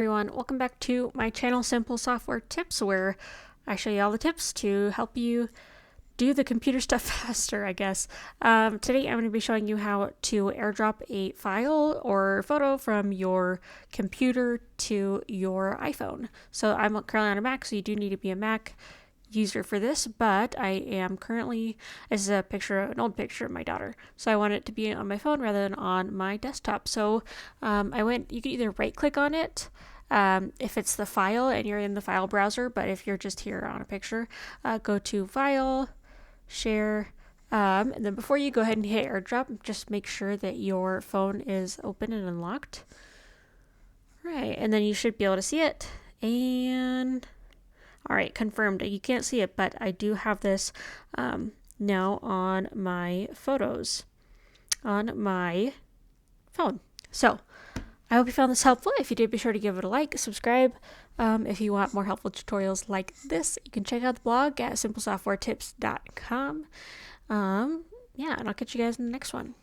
Everyone, welcome back to my channel Simple Software Tips, where I show you all the tips to help you do the computer stuff faster, I guess. Today I'm going to be showing you how to airdrop a file or photo from your computer to your iPhone. So I'm currently on a Mac, so you do need to be a Mac user for this, but I am currently, this is a picture, an old picture of my daughter, so I want it to be on my phone rather than on my desktop. So you can either right click on it if it's the file and you're in the file browser, but if you're just here on a picture, go to File, Share, and then before you go ahead and hit airdrop, just make sure that your phone is open and unlocked. Right, and then you should be able to see it. And all right, confirmed. You can't see it, but I do have this now on my photos on my phone. So I hope you found this helpful. If you did, be sure to give it a like, subscribe. If you want more helpful tutorials like this, you can check out the blog at simplesoftwaretips.com. Yeah, and I'll catch you guys in the next one.